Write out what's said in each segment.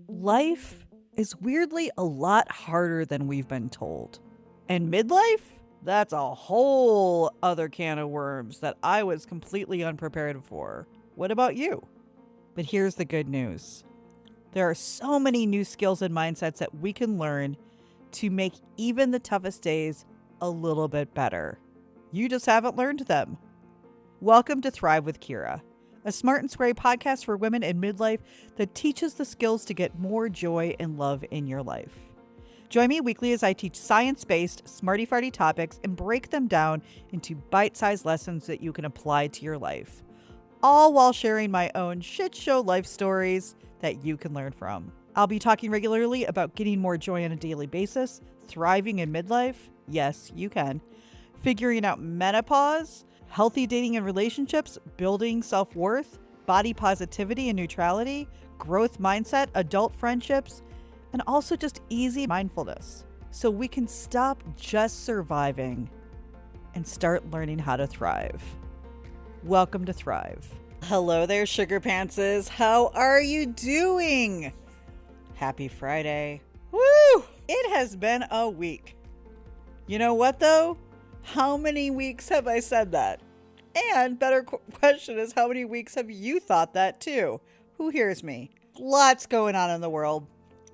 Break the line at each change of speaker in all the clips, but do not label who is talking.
Life is weirdly a lot harder than we've been told. And midlife? That's a whole other can of worms that I was completely unprepared for. What about you? But here's the good news. There are so many new skills and mindsets that we can learn to make even the toughest days a little bit better. You just haven't learned them. Welcome to Thrive with Kira, a smart and scary podcast for women in midlife that teaches the skills to get more joy and love in your life. Join me weekly as I teach science-based, smarty-farty topics and break them down into bite-sized lessons that you can apply to your life, all while sharing my own shit show life stories that you can learn from. I'll be talking regularly about getting more joy on a daily basis, thriving in midlife, yes, you can, figuring out menopause, healthy dating and relationships, building self-worth, body positivity and neutrality, growth mindset, adult friendships, and also just easy mindfulness. So we can stop just surviving and start learning how to thrive. Welcome to Thrive. Hello there, Sugar Pantses. How are you doing? Happy Friday. Woo! It has been a week. You know what though? How many weeks have I said that? And better question is, how many weeks have you thought that too? Who hears me? Lots going on in the world.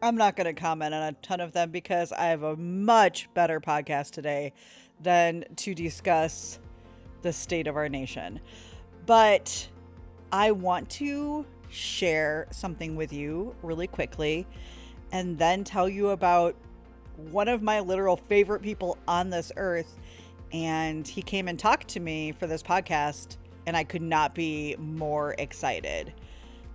I'm not going to comment on a ton of them because I have a much better podcast today than to discuss the state of our nation. But I want to share something with you really quickly and then tell you about one of my literal favorite people on this earth. And he came and talked to me for this podcast, and I could not be more excited.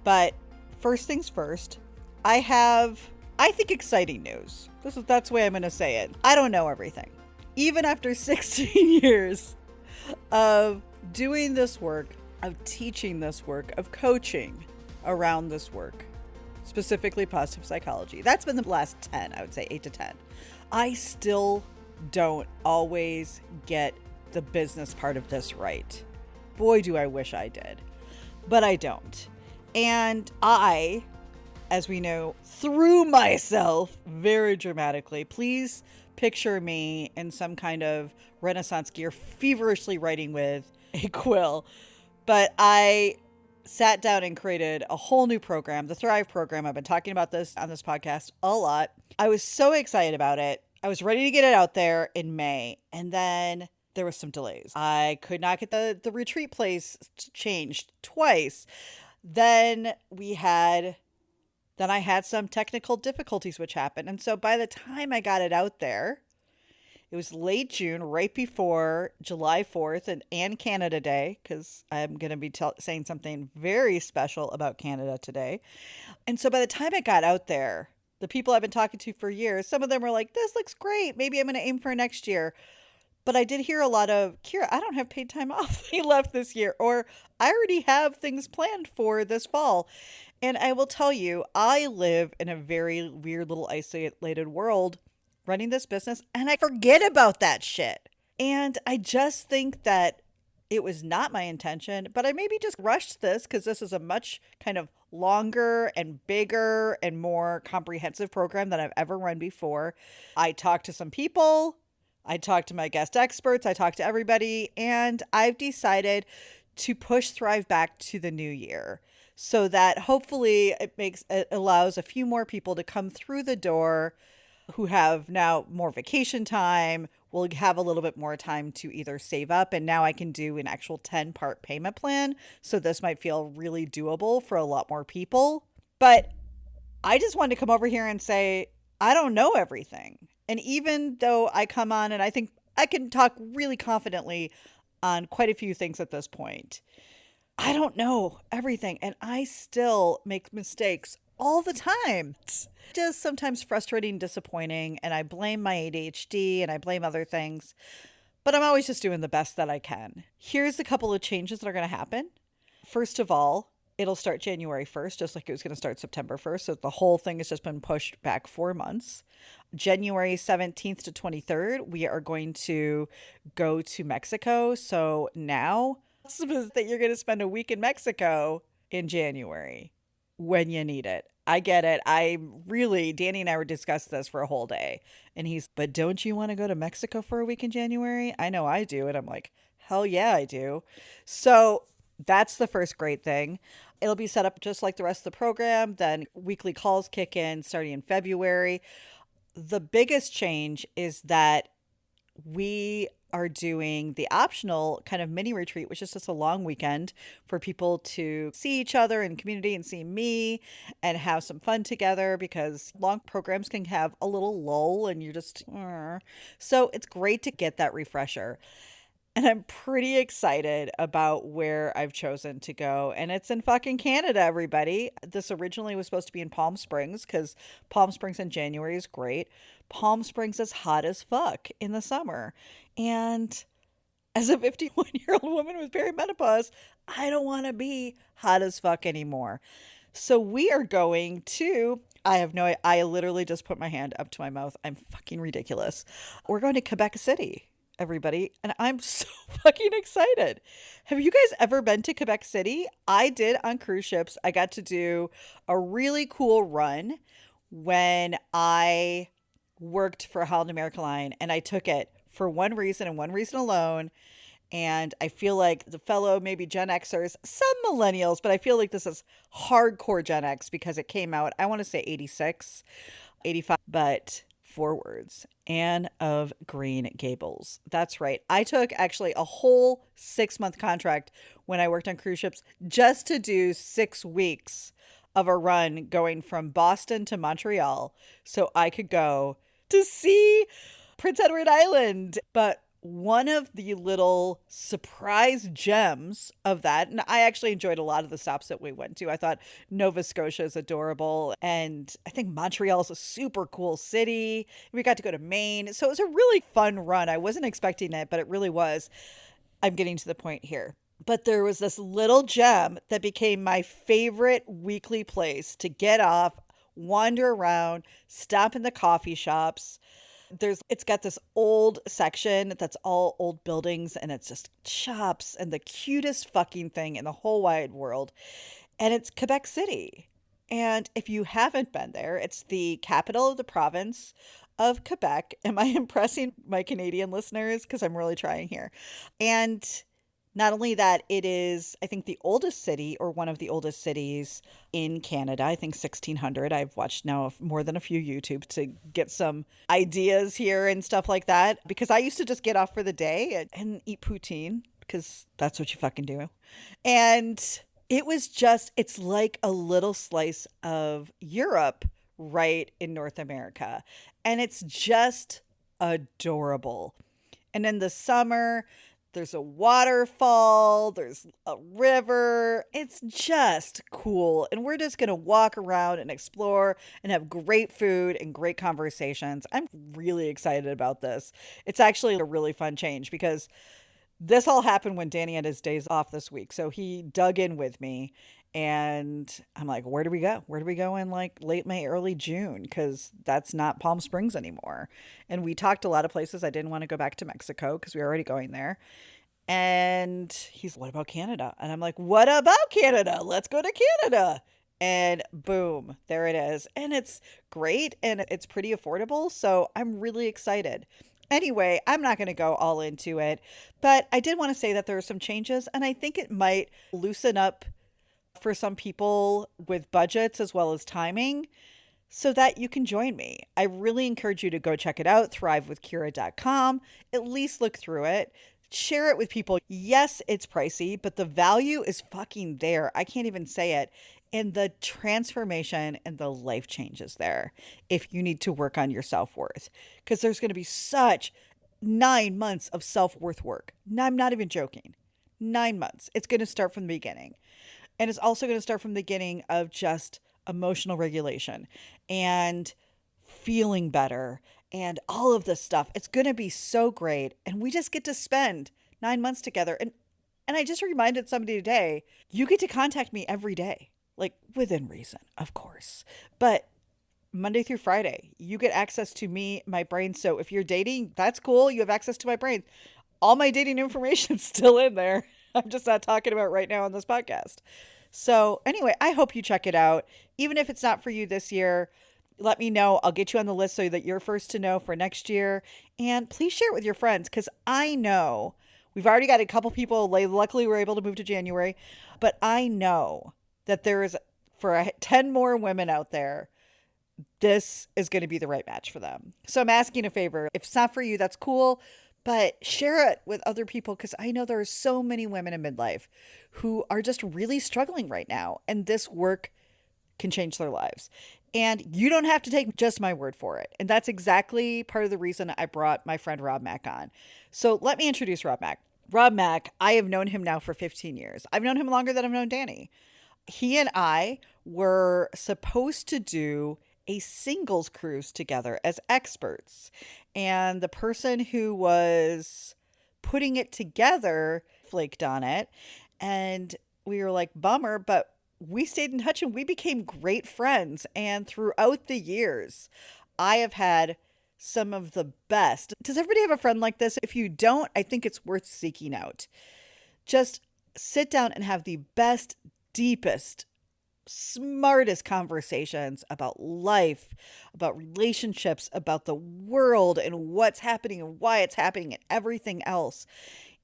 But first things first, I think, exciting news. That's the way I'm going to say it. I don't know everything. Even after 16 years of doing this work, of teaching this work, of coaching around this work, specifically positive psychology. That's been the last 10, I would say 8 to 10. I still don't always get the business part of this right. Boy, do I wish I did. But I don't. And I, as we know, threw myself very dramatically. Please picture me in some kind of Renaissance gear, feverishly writing with a quill. But I sat down and created a whole new program, the Thrive program. I've been talking about this on this podcast a lot. I was so excited about it. I was ready to get it out there in May, and then there was some delays. I could not get the retreat place changed twice. Then I had some technical difficulties which happened. And so by the time I got it out there, it was late June, right before July 4th and Canada Day, because I'm going to be saying something very special about Canada today. And so by the time I got out there, the people I've been talking to for years, some of them were like, this looks great. Maybe I'm going to aim for next year. But I did hear a lot of, Kira, I don't have paid time off. He left this year. Or I already have things planned for this fall. And I will tell you, I live in a very weird little isolated world running this business. And I forget about that shit. And I just think that it was not my intention, but I maybe just rushed this because this is a much kind of longer and bigger and more comprehensive program than I've ever run before. I talked to some people, I talked to my guest experts, I talked to everybody, and I've decided to push Thrive back to the new year so that hopefully it allows a few more people to come through the door who have now more vacation time, will have a little bit more time to either save up. And now I can do an actual 10-part payment plan. So this might feel really doable for a lot more people. But I just wanted to come over here and say, I don't know everything. And even though I come on and I think I can talk really confidently on quite a few things at this point, I don't know everything. And I still make mistakes all the time. It's just sometimes frustrating, disappointing, and I blame my ADHD and I blame other things, but I'm always just doing the best that I can. Here's a couple of changes that are going to happen. First of all, it'll start January 1st, just like it was going to start September 1st. So the whole thing has just been pushed back 4 months. January 17th to 23rd, we are going to go to Mexico. So now that you're going to spend a week in Mexico in January. when you need it. I get it. Danny and I were discussing this for a whole day. And but don't you want to go to Mexico for a week in January? I know I do. And I'm like, hell yeah, I do. So that's the first great thing. It'll be set up just like the rest of the program. Then weekly calls kick in starting in February. The biggest change is that we are doing the optional kind of mini retreat, which is just a long weekend for people to see each other in community and see me and have some fun together, because long programs can have a little lull and you're just, so it's great to get that refresher. And I'm pretty excited about where I've chosen to go. And it's in fucking Canada, everybody. This originally was supposed to be in Palm Springs because Palm Springs in January is great. Palm Springs is hot as fuck in the summer. And as a 51-year-old woman with perimenopause, I don't want to be hot as fuck anymore. So we are going to, I literally just put my hand up to my mouth. I'm fucking ridiculous. We're going to Quebec City, everybody, and I'm so fucking excited. Have you guys ever been to Quebec City? I did on cruise ships. I got to do a really cool run when I worked for Holland America Line, and I took it for one reason and one reason alone. And I feel like the fellow maybe Gen Xers, some millennials, but I feel like this is hardcore Gen X because it came out, I want to say 86, 85, but 4 words. Anne of Green Gables. That's right. I took actually a whole 6-month contract when I worked on cruise ships just to do 6 weeks of a run going from Boston to Montreal so I could go to see Prince Edward Island. But one of the little surprise gems of that, and I actually enjoyed a lot of the stops that we went to. I thought Nova Scotia is adorable, and I think Montreal is a super cool city. We got to go to Maine, so it was a really fun run. I wasn't expecting it, but it really was. I'm getting to the point here. But there was this little gem that became my favorite weekly place to get off, wander around, stop in the coffee shops. It's got this old section that's all old buildings, and it's just shops and the cutest fucking thing in the whole wide world. And it's Quebec City. And if you haven't been there, it's the capital of the province of Quebec. Am I impressing my Canadian listeners? Because I'm really trying here. And not only that, it is, I think, the oldest city, or one of the oldest cities in Canada. I think 1600. I've watched now more than a few YouTube to get some ideas here and stuff like that, because I used to just get off for the day and eat poutine because that's what you fucking do. And it's like a little slice of Europe right in North America. And it's just adorable. And in the summer, there's a waterfall, there's a river. It's just cool. And we're just going to walk around and explore and have great food and great conversations. I'm really excited about this. It's actually a really fun change because this all happened when Danny had his days off this week. So he dug in with me, and I'm like, where do we go? Where do we go in like late May, early June? Because that's not Palm Springs anymore. And we talked a lot of places. I didn't want to go back to Mexico because we were already going there. And what about Canada? And I'm like, what about Canada? Let's go to Canada. And boom, there it is. And it's great, and it's pretty affordable. So I'm really excited. Anyway, I'm not going to go all into it, but I did want to say that there are some changes, and I think it might loosen up for some people with budgets as well as timing so that you can join me. I really encourage you to go check it out, thrivewithkira.com. At least look through it. Share it with people. Yes, it's pricey, but the value is fucking there. I can't even say it. And the transformation and the life changes there if you need to work on your self-worth. Because there's going to be such 9 months of self-worth work. I'm not even joking. 9 months. It's going to start from the beginning. And it's also going to start from the beginning of just emotional regulation and feeling better and all of this stuff. It's going to be so great. And we just get to spend 9 months together. And I just reminded somebody today, you get to contact me every day. Like, within reason, of course. But Monday through Friday, you get access to me, my brain. So if you're dating, that's cool. You have access to my brain. All my dating information is still in there. I'm just not talking about right now on this podcast. So, anyway, I hope you check it out. Even if it's not for you this year, let me know. I'll get you on the list so that you're first to know for next year. And please share it with your friends because I know we've already got a couple people. Luckily, we're able to move to January. But I know that there is, for 10 more women out there, this is going to be the right match for them. So I'm asking a favor. If it's not for you, that's cool, but share it with other people because I know there are so many women in midlife who are just really struggling right now, and this work can change their lives. And you don't have to take just my word for it. And that's exactly part of the reason I brought my friend Rob Mack on. So let me introduce Rob Mack. Rob Mack, I have known him now for 15 years. I've known him longer than I've known Danny. He and I were supposed to do a singles cruise together as experts. And the person who was putting it together flaked on it. And we were like, bummer, but we stayed in touch and we became great friends. And throughout the years, I have had some of the best. Does everybody have a friend like this? If you don't, I think it's worth seeking out. Just sit down and have the best, deepest, smartest conversations about life, about relationships, about the world and what's happening and why it's happening and everything else.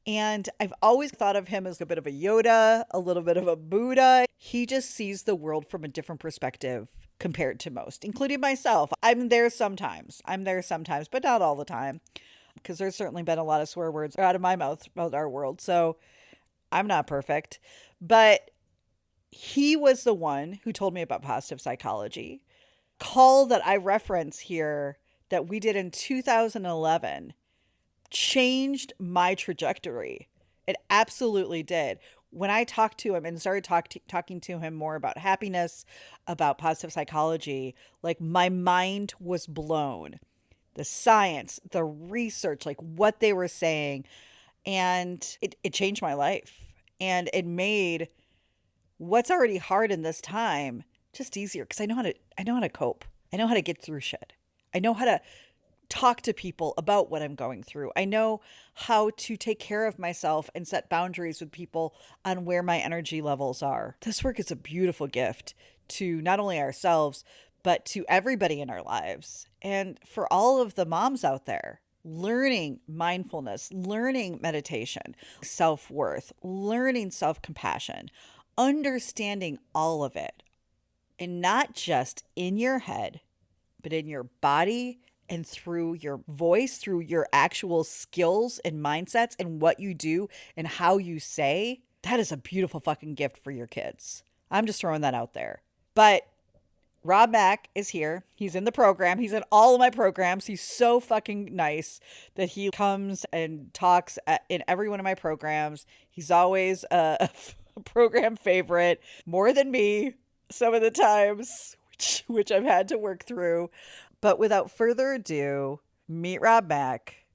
And I've always thought of him as a bit of a Yoda, a little bit of a Buddha. He just sees the world from a different perspective compared to most, including myself. I'm there sometimes, but not all the time, because there's certainly been a lot of swear words out of my mouth about our world. So I'm not perfect, but he was the one who told me about positive psychology. Call that I reference here that we did in 2011 changed my trajectory. It absolutely did. When I talked to him and started talking to him more about happiness, about positive psychology, like my mind was blown. The science, the research, like what they were saying, and it changed my life. And it made what's already hard in this time just easier because I know how to cope. I know how to get through shit. I know how to talk to people about what I'm going through. I know how to take care of myself and set boundaries with people on where my energy levels are. This work is a beautiful gift to not only ourselves, but to everybody in our lives. And for all of the moms out there, learning mindfulness, learning meditation, self-worth, learning self-compassion, understanding all of it, and not just in your head, but in your body and through your voice, through your actual skills and mindsets and what you do and how you say, that is a beautiful fucking gift for your kids. I'm just throwing that out there. But Rob Mack is here. He's in the program. He's in all of my programs. He's so fucking nice that he comes and talks in every one of my programs. He's always a program favorite, more than me some of the times, which I've had to work through. But without further ado, meet Rob Mack.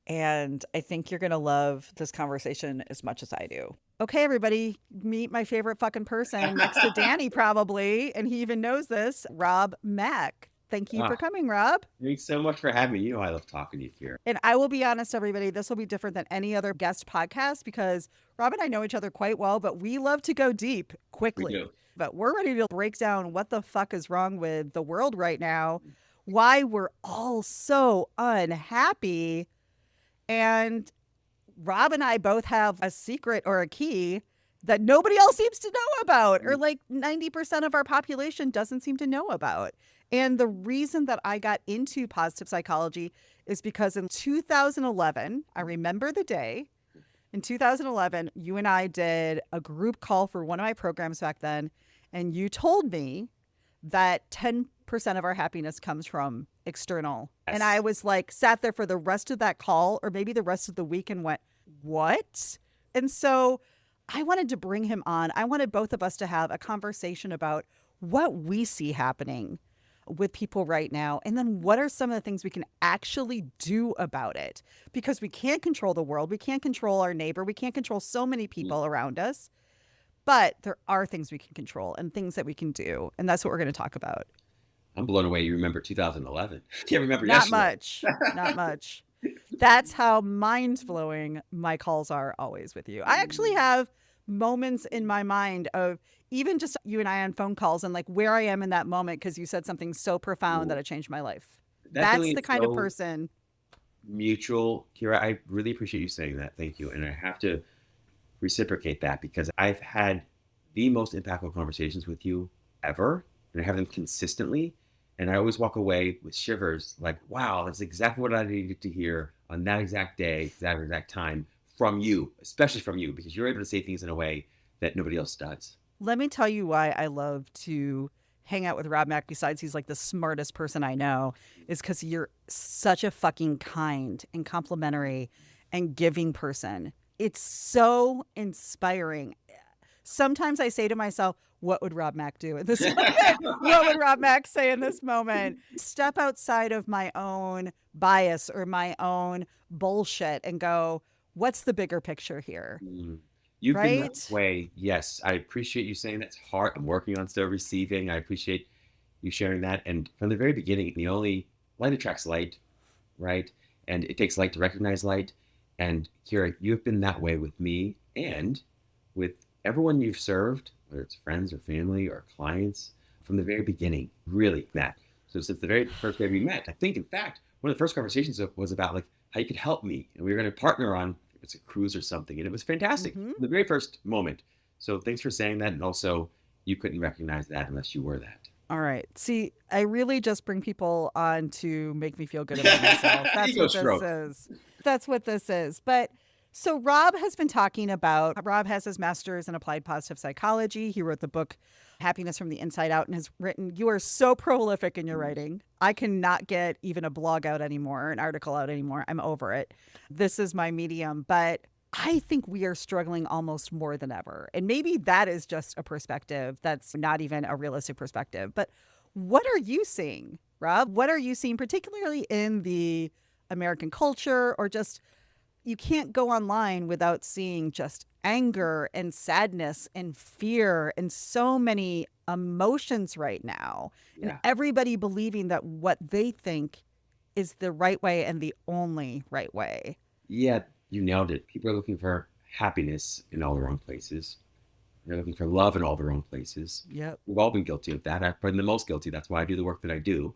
And I think you're going to love this conversation as much as I do. Okay, everybody, meet my favorite fucking person next to Danny, probably. And he even knows this, Rob Mack. Thank you for coming, Rob.
Thanks so much for having me. You know I love talking to you here.
And I will be honest, everybody, this will be different than any other guest podcast because Rob and I know each other quite well, but we love to go deep quickly.
We do.
But we're ready to break down what the fuck is wrong with the world right now, why we're all so unhappy. And Rob and I both have a secret or a key that nobody else seems to know about, or like 90% of our population doesn't seem to know about. And the reason that I got into positive psychology is because in 2011, I remember the day, in 2011, you and I did a group call for one of my programs back then. And you told me that 10% of our happiness comes from external. Yes. And I was like, sat there for the rest of that call or maybe the rest of the week and went, what? And so I wanted to bring him on. I wanted both of us to have a conversation about what we see happening with people right now. And then what are some of the things we can actually do about it? Because we can't control the world. We can't control our neighbor. We can't control so many people around us. But there are things we can control and things that we can do. And that's what we're going to talk about.
I'm blown away. You remember 2011. Can't remember
Not
yesterday.
much. Not much. That's how mind-blowing my calls are always with you. I actually have moments in my mind of even just you and I on phone calls and like where I am in that moment because you said something so profound that
Ooh,
it changed my life.
that
That's
feeling
the
is
kind of
so
person.
mutual, Kira. I really appreciate you saying that. Thank you. And I have to reciprocate that because I've had the most impactful conversations with you ever, and I have them consistently. And I always walk away with shivers like, wow, that's exactly what I needed to hear on that exact day, that exact time from you, especially from you, because you're able to say things in a way that nobody else does.
Let me tell you why I love to hang out with Rob Mack, besides he's like the smartest person I know, is because you're such a fucking kind and complimentary and giving person. It's so inspiring. Sometimes I say to myself, what would Rob Mack do in this moment? What would Rob Mack say in this moment? Step outside of my own bias or my own bullshit and go, what's the bigger picture here?
Mm. You've been that
Right?
way. Yes, I appreciate you saying that's hard. I'm working on still receiving. I appreciate you sharing that. And from the very beginning, the only light attracts light, right? And it takes light to recognize light. And Kira, you've been that way with me and with everyone you've served, whether it's friends or family or clients, from the very beginning. Really, that. So since the very first day we met, I think, in fact, one of the first conversations was about like how you could help me, and we were going to partner on it's a cruise or something, and it was fantastic
Mm-hmm.
from the very first moment. So thanks for saying that, and also you couldn't recognize that unless you were
All right. See, I really just bring people on to make me feel good about myself.
that.
That's
Ego
what this
stroke.
is. That's what this is. But so Rob has been talking about, Rob has his master's in applied positive psychology. He wrote the book Happiness from the Inside Out and has written, you are so prolific in your writing. I cannot get even a blog out anymore, an article out anymore. I'm over it. This is my medium. But I think we are struggling almost more than ever. And maybe that is just a perspective that's not even a realistic perspective. But what are you seeing, Rob? What are you seeing, particularly in the American culture, or just you can't go online without seeing just anger and sadness and fear and so many emotions right now, and
Yeah.
everybody believing that what they think is the right way and the only right way.
Yeah, you nailed it. People are looking for happiness in all the wrong places. They're looking for love in all the wrong places.
Yep.
We've all been guilty of that. I've been the most guilty. That's why I do the work that I do.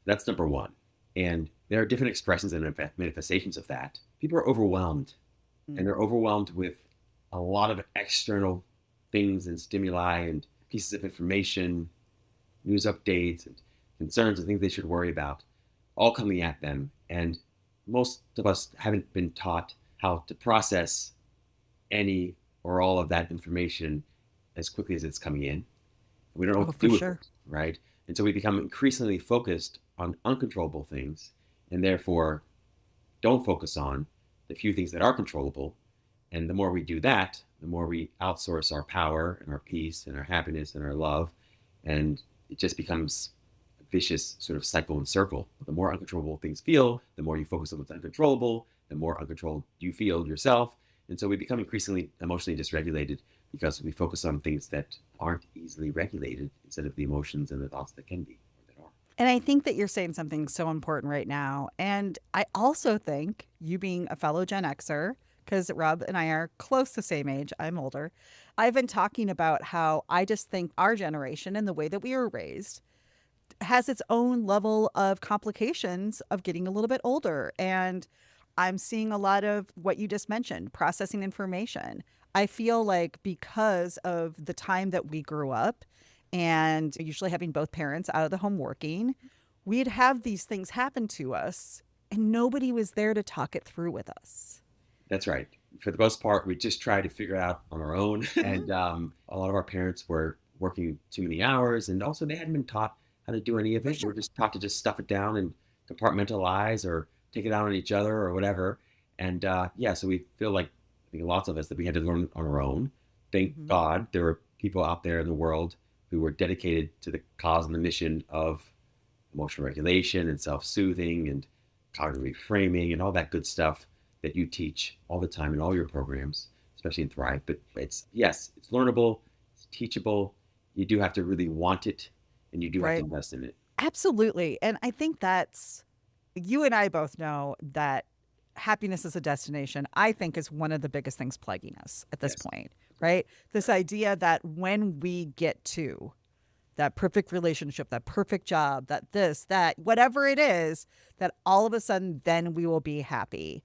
That's number one. And there are different expressions and manifestations of that. People are overwhelmed, and they're
Mm-hmm.
overwhelmed with a lot of external things and stimuli and pieces of information, news updates and concerns and things they should worry about, all coming at them. And most of us haven't been taught how to process any or all of that information as quickly as it's coming in. We don't know
Oh,
what to
for
do with
sure.
it, right? And so we become increasingly focused on uncontrollable things and therefore don't focus on the few things that are controllable. And the more we do that, the more we outsource our power and our peace and our happiness and our love. And it just becomes a vicious sort of cycle and circle. The more uncontrollable things feel, the more you focus on what's uncontrollable, the more uncontrolled you feel yourself. And so we become increasingly emotionally dysregulated because we focus on things that aren't easily regulated instead of the emotions and the thoughts that can be or that are.
And I think that you're saying something so important right now. And I also think you being a fellow Gen Xer, because Rob and I are close the same age, I'm older. I've been talking about how I just think our generation and the way that we were raised has its own level of complications of getting a little bit older. And I'm seeing a lot of what you just mentioned, processing information. I feel like because of the time that we grew up and usually having both parents out of the home working, we'd have these things happen to us and nobody was there to talk it through with us.
That's right. For the most part, we just try to figure it out on our own. And a lot of our parents were working too many hours, and also they hadn't been taught how to do any of
For
it. We
sure.
were just taught to just stuff it down and compartmentalize or take it out on each other or whatever. And yeah, so we feel like I think lots of us that we had to learn on our own. Thank
Hmm.
God there were people out there in the world who were dedicated to the cause and the mission of emotional regulation and self-soothing and cognitive reframing and all that good stuff that you teach all the time in all your programs, especially in Thrive. But it's yes, it's learnable, it's teachable. You do have to really want it, and you do have to
Right.
invest in it.
Absolutely. And I think that's, you and I both know that happiness is a destination, I think, is one of the biggest things plaguing us at this
Yes,
point. right? This idea that when we get to that perfect relationship, that perfect job, that this, that, whatever it is, that all of a sudden then we will be happy.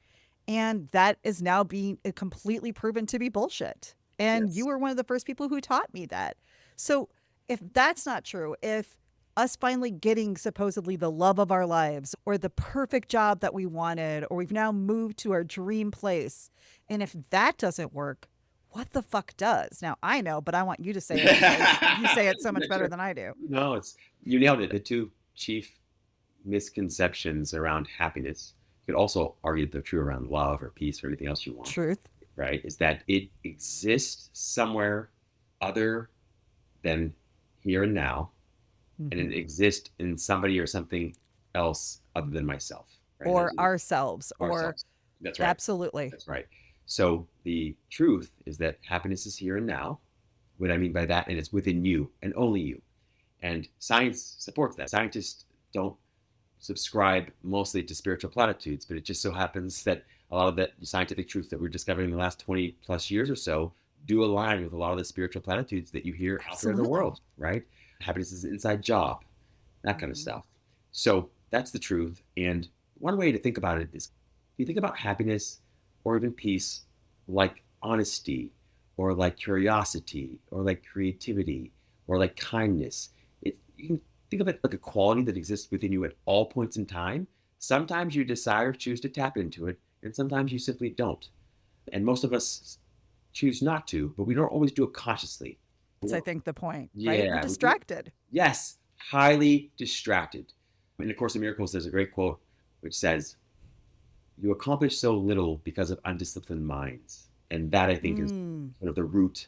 And that is now being completely proven to be bullshit. And you
Yes.
were one of the first people who taught me that. So if that's not true, if us finally getting supposedly the love of our lives or the perfect job that we wanted, or we've now moved to our dream place, and if that doesn't work, what the fuck does? Now I know, but I want you to say it because you say it so much better than I do.
No, it's you nailed it. The two chief misconceptions around happiness, you could also argue they're true around love or peace or anything else you want,
Truth.
right? Is that it exists somewhere other than here and now, and
Mhm.
it exists in somebody or something else other than myself, right?
Or ourselves, or
Ourselves. That's right.
absolutely.
That's right. So the truth is that happiness is here and now. What I mean by that, and it's within you and only you. And science supports that. Scientists don't subscribe mostly to spiritual platitudes, but it just so happens that a lot of the scientific truth that we're discovering in the last 20 plus years or so do align with a lot of the spiritual platitudes that you hear out there in the
Absolutely.
world, right? Happiness is an inside job, that kind of
Mhm.
stuff. So that's the truth. And one way to think about it is if you think about happiness or even peace like honesty or like curiosity or like creativity or like kindness, you can think of it like a quality that exists within you at all points in time. Sometimes you desire, choose to tap into it, and sometimes you simply don't. And most of us choose not to, but we don't always do it consciously.
That's, I think, the point, right? We're
Yeah,
distracted.
yes, highly distracted. In A Course in Miracles, there's a great quote which says, "You accomplish so little because of undisciplined minds." And that, I think, is
Mm.
sort of the root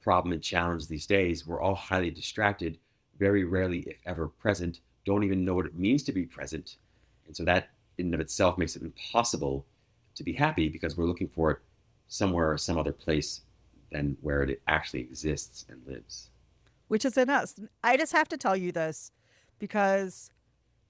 problem and challenge these days. We're all highly distracted, very rarely, if ever, present, don't even know what it means to be present. And so that in and of itself makes it impossible to be happy because we're looking for it somewhere or some other place than where it actually exists and lives.
Which is in us. I just have to tell you this because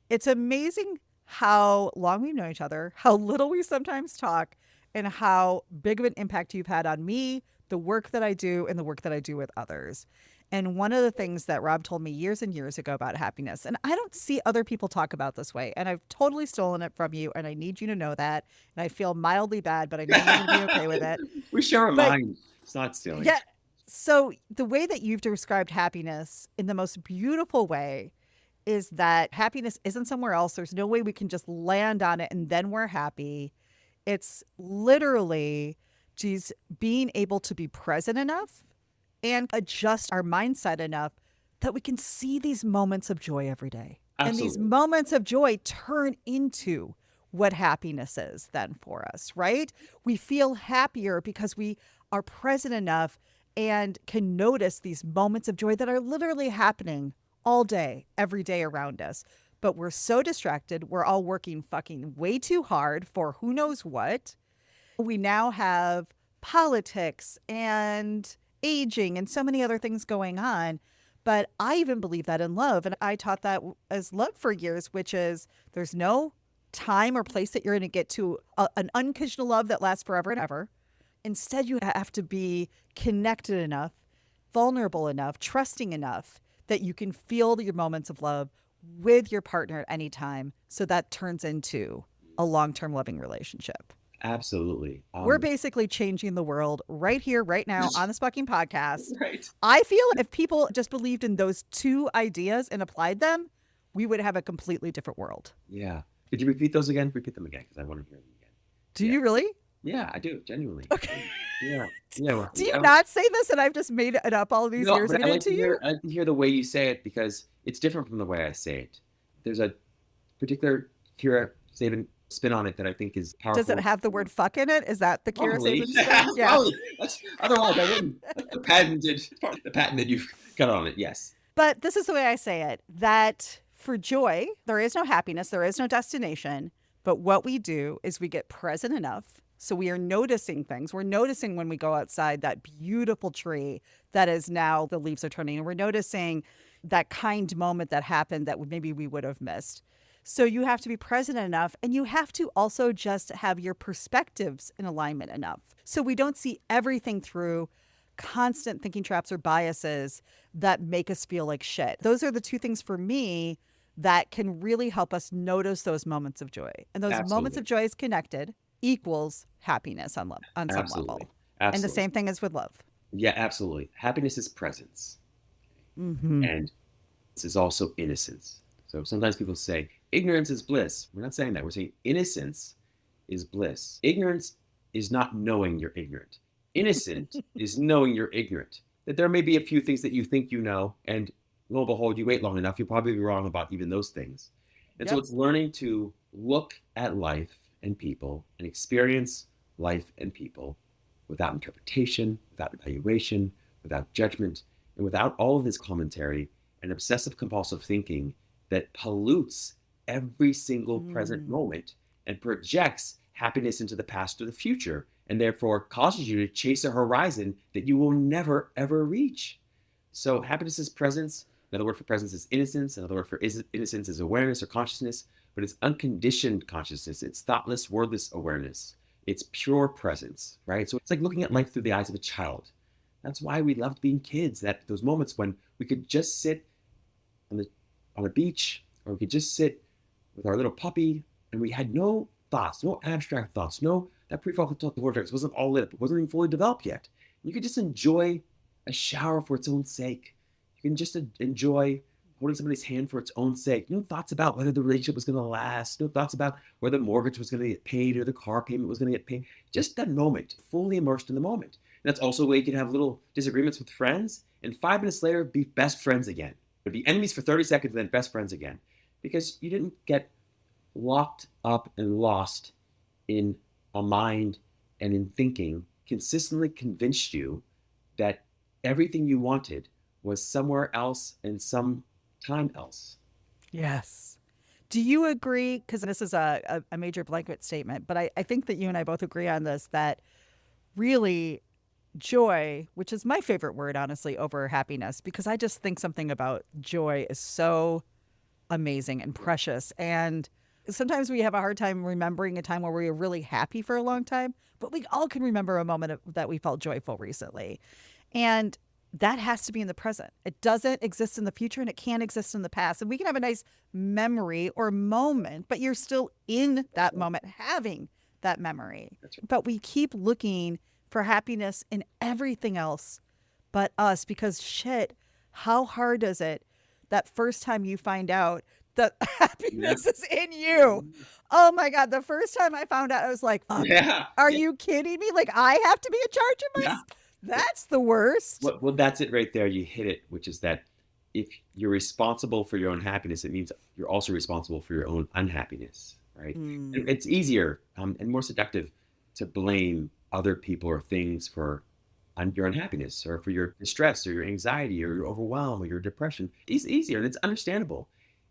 it's amazing how long we've known each other, how little we sometimes talk, and how big of an impact you've had on me, the work that I do, and the work that I do with others. And one of the things that Rob told me years and years ago about happiness, and I don't see other people talk about this way, and I've totally stolen it from you, and I need you to know that. And I feel mildly bad, but I know you're going to be okay with it.
We share a
But
mind. It's not stealing.
yeah, so the way that you've described happiness in the most beautiful way is that happiness isn't somewhere else. There's no way we can just land on it and then we're happy. It's literally, geez, being able to be present enough and adjust our mindset enough that we can see these moments of joy every day. And these
Absolutely.
moments of joy turn into what happiness is then for us, right? We feel happier because we are present enough and can notice these moments of joy that are literally happening all day, every day around us. But we're so distracted. We're all working fucking way too hard for who knows what. We now have politics and aging and so many other things going on. But I even believe that in love. And I taught that as love for years, which is there's no time or place that you're going to get to an unconditional love that lasts forever and ever. Instead, you have to be connected enough, vulnerable enough, trusting enough that you can feel your moments of love with your partner at any time. So that turns into a long term loving relationship.
Absolutely.
We're basically changing the world right here, right now on this fucking podcast.
Right.
I feel if people just believed in those two ideas and applied them, we would have a completely different world.
Yeah. Could you repeat those again? Repeat them again because I want to hear them again.
Do
Yeah.
you really?
Yeah, I do, genuinely.
Okay.
Yeah. Yeah. Well,
Do you not say this and I've just made it up all these
no,
years
but
and
I
it
like
to
to
you?
hear I like to hear the way you say it because it's different from the way I say it. There's a particular Kira Saban spin on it that I think is powerful.
Does it have the word fuck in it? Is that the Kira
Probably.
Saban spin? Yeah.
Probably. Otherwise, I wouldn't. The patent that you've got on it. Yes.
But this is the way I say it, that for joy, there is no happiness, there is no destination. But what we do is we get present enough. So we are noticing things. We're noticing when we go outside that beautiful tree that is now the leaves are turning. And we're noticing that kind moment that happened that maybe we would have missed. So you have to be present enough, and you have to also just have your perspectives in alignment enough. So we don't see everything through constant thinking traps or biases that make us feel like shit. Those are the two things for me that can really help us notice those moments of joy. And those moments
Absolutely.
of joy is connected equals happiness on some
Absolutely.
level. And the
Absolutely.
same thing is with love.
Yeah, absolutely. Happiness is presence. And this is also innocence. So sometimes people say ignorance is bliss. We're not saying that. We're saying innocence is bliss. Ignorance is not knowing you're ignorant. Innocent is knowing you're ignorant. That there may be a few things that you think you know, and lo and behold, you wait long enough, you'll probably be wrong about even those things. And so
Yep.
it's learning to look at life and people and experience life and people without interpretation, without evaluation, without judgment, and without all of this commentary and obsessive compulsive thinking that pollutes every single present
Mm.
moment and projects happiness into the past or the future, and therefore causes you to chase a horizon that you will never ever reach. So happiness is presence. Another word for presence is innocence. Another word for innocence is awareness or consciousness, but it's unconditioned consciousness. It's thoughtless, wordless awareness. It's pure presence, right? So it's like looking at life through the eyes of a child. That's why we loved being kids. That those moments when we could just sit on the on a beach, or we could just sit with our little puppy, and we had no thoughts, no abstract thoughts, no that prefrontal cortex wasn't all lit up, it wasn't even fully developed yet. You could just enjoy a shower for its own sake. You can just enjoy holding somebody's hand for its own sake. No thoughts about whether the relationship was going to last. No thoughts about whether the mortgage was going to get paid or the car payment was going to get paid. Just that moment, fully immersed in the moment. And that's also a way you can have little disagreements with friends, and 5 minutes later, be best friends again. Would be enemies for 30 seconds, and then best friends again. Because you didn't get locked up and lost in a mind and in thinking consistently convinced you that everything you wanted was somewhere else and some time else.
Yes. Do you agree? Because this is a major blanket statement, but I think that you and I both agree on this that really joy, which is my favorite word, honestly, over happiness, because I just think something about joy is so amazing and precious. And sometimes we have a hard time remembering a time where we were really happy for a long time, but we all can remember a moment that we felt joyful recently. And that has to be in the present. It doesn't exist in the future and it can't exist in the past. And we can have a nice memory or moment, but you're still in
That's
that
right.
moment having that memory.
That's right.
But we keep looking for happiness in everything else but us because shit, how hard is it that first time you find out that
Yeah.
happiness is in you? Oh my God. The first time I found out, I was like,
Yeah.
are
Yeah.
you kidding me? Like, I have to be in charge of
Yeah.
that's the worst.
Well, that's it right there. You hit it, which is that if you're responsible for your own happiness, it means you're also responsible for your own unhappiness, right? And
Mm.
it's easier and more seductive to blame other people or things for your unhappiness or for your distress or your anxiety or your overwhelm or your depression. It's easier and it's understandable.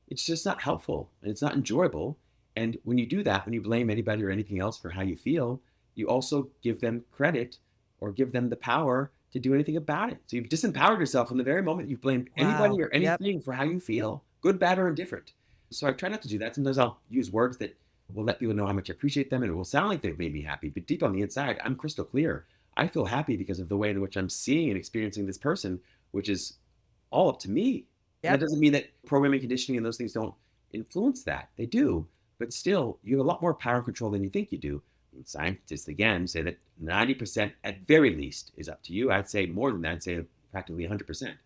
It's just not helpful and it's not enjoyable. And when you do that, when you blame anybody or anything else for how you feel, you also give them credit or give them the power to do anything about it. So you've disempowered yourself from the very moment you've blamed anybody
Wow.
or
Yep.
anything for how you feel, good, bad, or indifferent. So I try not to do that. Sometimes I'll use words that will let people know how much I appreciate them and it will sound like they've made me happy. But deep on the inside, I'm crystal clear. I feel happy because of the way in which I'm seeing and experiencing this person, which is all up to me. And that
Yep.
doesn't mean that programming, conditioning, and those things don't influence that. They do. But still, you have a lot more power and control than you think you do. And scientists, again, say that 90% at very least is up to you. I'd say more than that, I'd say practically 100%.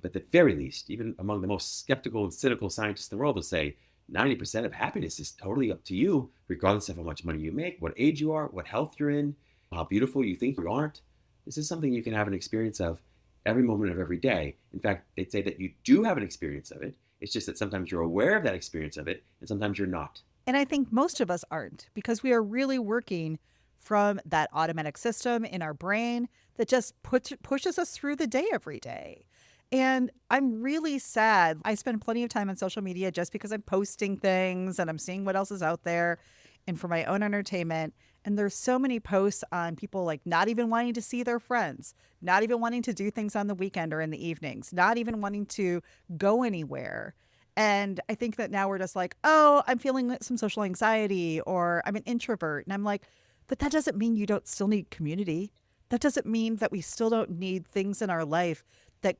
But at the very least, even among the most skeptical and cynical scientists in the world, will say 90% of happiness is totally up to you, regardless of how much money you make, what age you are, what health you're in, how beautiful you think you aren't. This is something you can have an experience of every moment of every day. In fact, they'd say that you do have an experience of it. It's just that sometimes you're aware of that experience of it, and sometimes you're not.
And I think most of us aren't because we are really working from that automatic system in our brain that just pushes us through the day every day. And I'm really sad. I spend plenty of time on social media just because I'm posting things and I'm seeing what else is out there and for my own entertainment. And there's so many posts on people like not even wanting to see their friends, not even wanting to do things on the weekend or in the evenings, not even wanting to go anywhere. And I think that now we're just like, oh, I'm feeling some social anxiety or I'm an introvert. And I'm like, but that doesn't mean you don't still need community. that doesn't mean that we still don't need things in our life that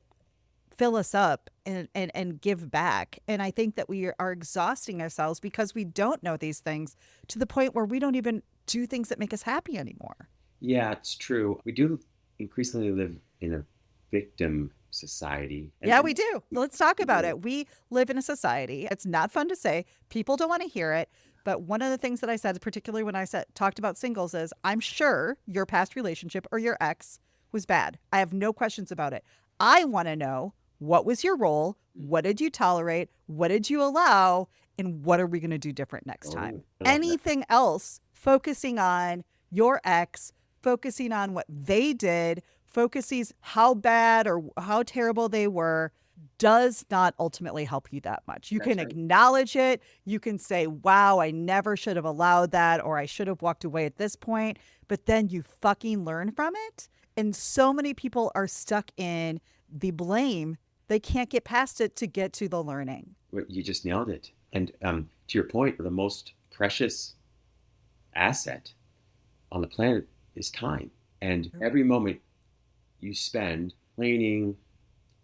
fill us up and give back. And I think that we are exhausting ourselves because we don't know these things to the point where we don't even do things that make us happy anymore.
Yeah, it's true. We do increasingly live in a victim society.
Yeah, we do. Let's talk about
Yeah.
it. We live in a society. It's not fun to say. People don't want to hear it. But one of the things that I said, particularly when I talked about singles, is I'm sure your past relationship or your ex was bad. I have no questions about it. I want to know, what was your role? What did you tolerate? What did you allow? And what are we going to do different next time?
I love that.
Anything else focusing on your ex, focusing on what they did, focusing how bad or how terrible they were, does not ultimately help you that much. You
That's
can
right.
acknowledge it. You can say, wow, I never should have allowed that, or I should have walked away at this point. But then you fucking learn from it. And so many people are stuck in the blame. They can't get past it to get to the learning.
Well, you just nailed it. And to your point, the most precious asset on the planet is time. And every moment you spend planning,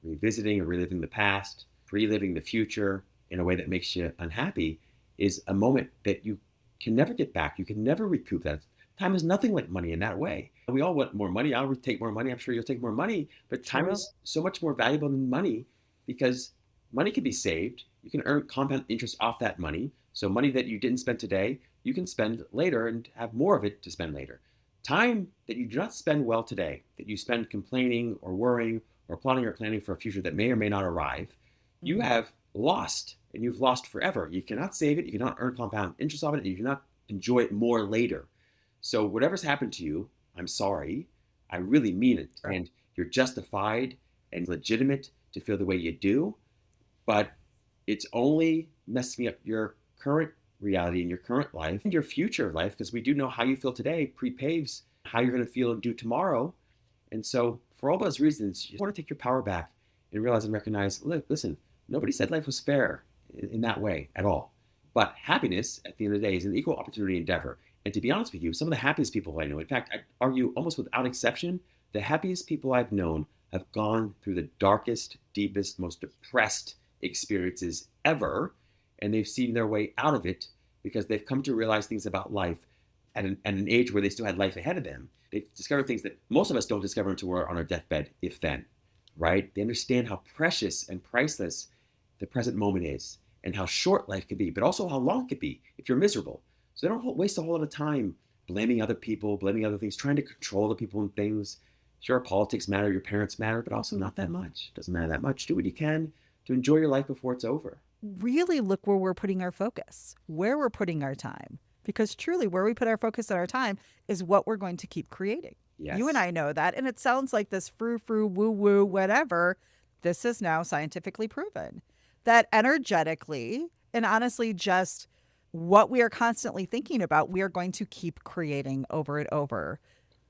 revisiting or reliving the past, reliving the future in a way that makes you unhappy is a moment that you can never get back. You can never recoup that. Time is nothing like money in that way. We all want more money. I'll take more money. I'm sure you'll take more money. But time
True.
is so much more valuable than money because money can be saved. You can earn compound interest off that money. So money that you didn't spend today, you can spend later and have more of it to spend later. Time that you do not spend well today, that you spend complaining or worrying or plotting or planning for a future that may or may not arrive, you have lost, and you've lost forever. You cannot save it. You cannot earn compound interest off it. And you cannot enjoy it more later. So whatever's happened to you, I'm sorry. I really mean it.
Right.
And you're justified and legitimate to feel the way you do. But it's only messing up your current reality in your current life and your future life, because we do know how you feel today pre-paves how you're going to feel and do tomorrow. And so for all those reasons, you want to take your power back and realize and recognize, look, listen, nobody said life was fair in that way at all. But happiness, at the end of the day, is an equal opportunity endeavor. And to be honest with you, some of the happiest people I know, in fact, I argue almost without exception, the happiest people I've known have gone through the darkest, deepest, most depressed experiences ever. And they've seen their way out of it because they've come to realize things about life at an age where they still had life ahead of them. They've discovered things that most of us don't discover until we're on our deathbed, if then, right? They understand how precious and priceless the present moment is and how short life could be, but also how long it could be if you're miserable. So they don't waste a whole lot of time blaming other people, blaming other things, trying to control the people and things. Sure, politics matter, your parents matter, but also not that much. It doesn't matter that much. Do what you can to enjoy your life before it's over.
Really look where we're putting our focus, where we're putting our time. Because truly, where we put our focus and our time is what we're going to keep creating.
Yes.
You and I know that. And it sounds like this frou-frou, woo-woo, whatever. This is now scientifically proven that energetically and honestly just what we are constantly thinking about, we are going to keep creating over and over.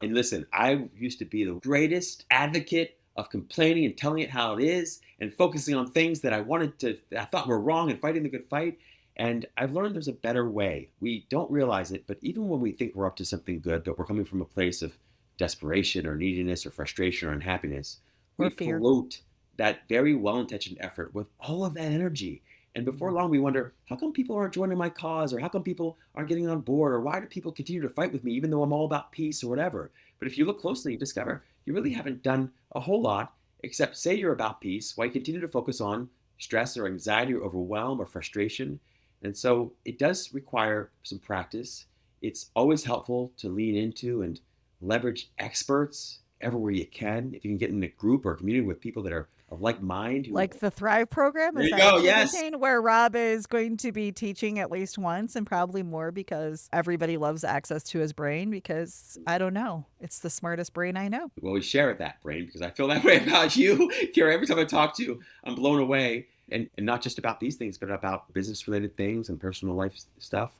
And listen, I used to be the greatest advocate of complaining and telling it how it is and focusing on things that I thought were wrong and fighting the good fight. And I've learned there's a better way. We don't realize it, but even when we think we're up to something good, but we're coming from a place of desperation or neediness or frustration or unhappiness,
Or
we
fear.
float that very well-intentioned effort with all of that energy. And before long, we wonder, how come people aren't joining my cause? Or how come people aren't getting on board? Or why do people continue to fight with me, even though I'm all about peace or whatever? But if you look closely, you discover you really haven't done a whole lot except say you're about peace while you continue to focus on stress or anxiety or overwhelm or frustration. And so it does require some practice. It's always helpful to lean into and leverage experts everywhere you can. If you can get in a group or a community with people that are of like mind.
Like the Thrive program?
There
Is
you
that
go,
what you're
yes.
thinking? Where Rob is going to be teaching at least once and probably more because everybody loves access to his brain because, I don't know, it's the smartest brain I know.
Well, we share that brain because I feel that way about you, Kira. Every time I talk to you, I'm blown away. And not just about these things, but about business-related things and personal life stuff.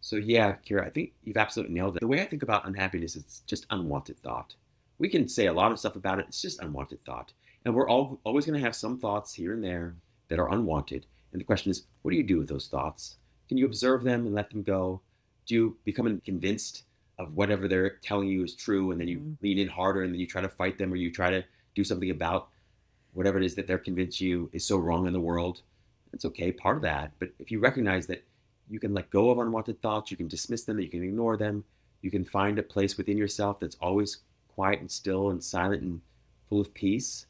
So yeah, Kira, I think you've absolutely nailed it. The way I think about unhappiness is just unwanted thought. We can say a lot of stuff about it. It's just unwanted thought. And we're always going to have some thoughts here and there that are unwanted. And the question is, what do you do with those thoughts? Can you observe them and let them go? Do you become convinced of whatever they're telling you is true, and then you
Mm.
lean in harder, and then you try to fight them, or you try to do something about whatever it is that they're convincing you is so wrong in the world. It's okay, part of that. But if you recognize that you can let go of unwanted thoughts, you can dismiss them, you can ignore them, you can find a place within yourself that's always quiet and still and silent and full of peace,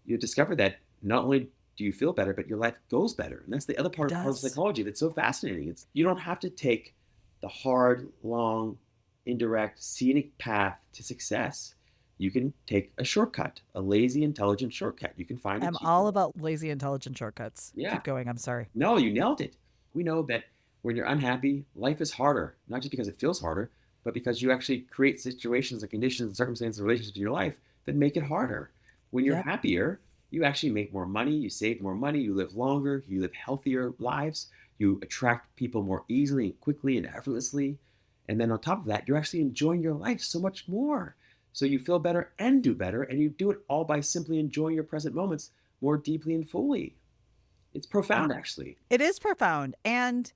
you discover that not only do you feel better, but your life goes better. And that's the other
It
part of
does.
psychology that's so fascinating. It's you don't have to take the hard, long, indirect, scenic path to success. You can take a shortcut, a lazy, intelligent shortcut. You can find a
I'm
cheap
all
one.
about lazy, intelligent shortcuts.
Yeah.
Keep going. I'm sorry.
No, you nailed it. We know that when you're unhappy, life is harder, not just because it feels harder, but because you actually create situations and conditions and circumstances and relationships in your life that make it harder. When you're
Yep.
happier, you actually make more money, you save more money, you live longer, you live healthier lives, you attract people more easily and quickly and effortlessly. And then on top of that, you're actually enjoying your life so much more. So you feel better and do better, and you do it all by simply enjoying your present moments more deeply and fully. It's profound, actually.
It is profound. And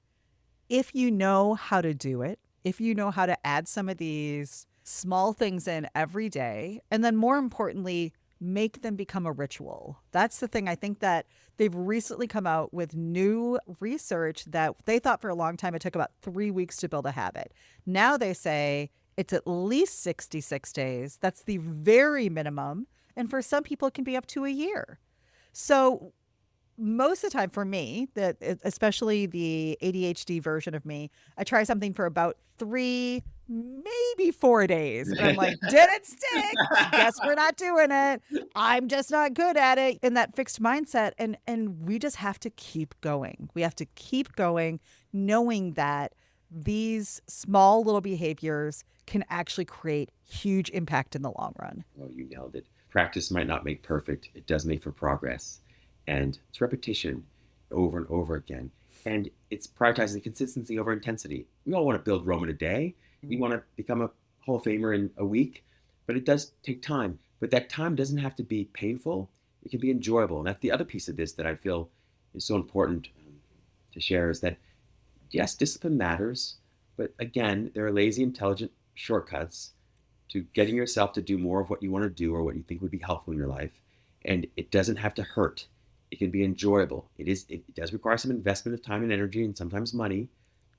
if you know how to do it, if you know how to add some of these small things in every day, and then more importantly, make them become a ritual. That's the thing. I think that they've recently come out with new research that they thought for a long time it took about 3 weeks to build a habit. Now they say it's at least 66 days. That's the very minimum. And for some people, it can be up to a year. So most of the time for me, that especially the ADHD version of me, I try something for about 3, maybe 4 days, and I'm like, didn't stick. Guess we're not doing it. I'm just not good at it. In that fixed mindset, and we just have to keep going. We have to keep going, knowing that these small little behaviors can actually create huge impact in the long run.
Oh, you nailed it. Practice might not make perfect, it does make for progress. And it's repetition over and over again. And it's prioritizing consistency over intensity. We all want to build Rome in a day. We want to become a Hall of Famer in a week, but it does take time. But that time doesn't have to be painful, it can be enjoyable. And that's the other piece of this that I feel is so important to share is that yes, discipline matters, but again, there are lazy, intelligent shortcuts to getting yourself to do more of what you want to do or what you think would be helpful in your life. And it doesn't have to hurt. It can be enjoyable. It does require some investment of time and energy and sometimes money,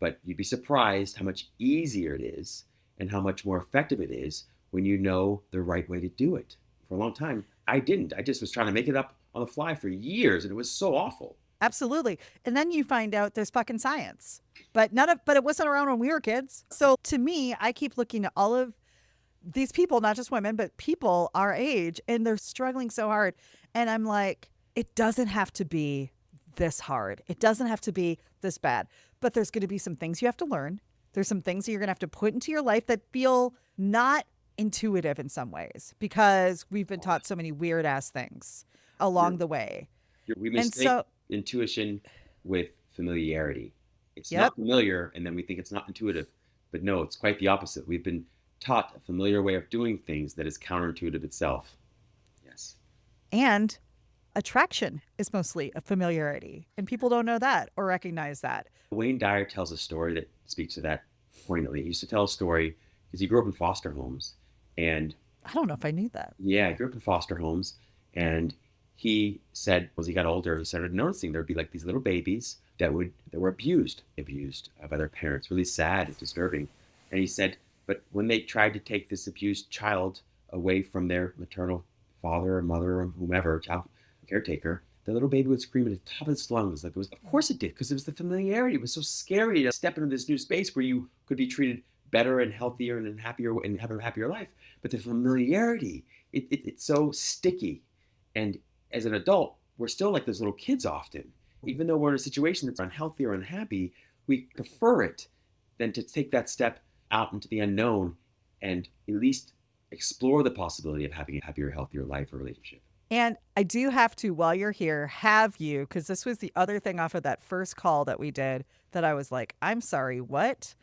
but you'd be surprised how much easier it is and how much more effective it is when you know the right way to do it. For a long time, I didn't. I just was trying to make it up on the fly for years and it was so awful.
Absolutely. And then you find out there's fucking science. But it wasn't around when we were kids. So to me, I keep looking at all of these people, not just women, but people our age, and they're struggling so hard. And I'm like, it doesn't have to be this hard. It doesn't have to be this bad. But there's going to be some things you have to learn. There's some things that you're going to have to put into your life that feel not intuitive in some ways because we've been taught so many weird ass things
You're,
along the way.
we
And
mistake
so,
intuition with familiarity. It's
yep.
not familiar, and then we think it's not intuitive. But no, it's quite the opposite. We've been taught a familiar way of doing things that is counterintuitive itself. Yes.
And attraction is mostly a familiarity. And people don't know that or recognize that.
Wayne Dyer tells a story that speaks to that poignantly. He used to tell a story because he grew up in foster homes. And
I don't know if I knew that.
yeah, I grew up in foster homes. And he said, as he got older, he started noticing there'd be like these little babies that were abused by their parents, really sad and disturbing. And he said, but when they tried to take this abused child away from their maternal father or mother or whomever, child caretaker, the little baby would scream at the top of its lungs. Like it was, of course it did, because it was the familiarity. It was so scary to step into this new space where you could be treated better and healthier and happier and have a happier life. But the familiarity, it's so sticky. And as an adult, we're still like those little kids often. Even though we're in a situation that's unhealthy or unhappy, we prefer it than to take that step out into the unknown and at least explore the possibility of having a happier, healthier life or relationship.
And I do have to, while you're here, have you, because this was the other thing off of that first call that we did that I was like, I'm sorry, what?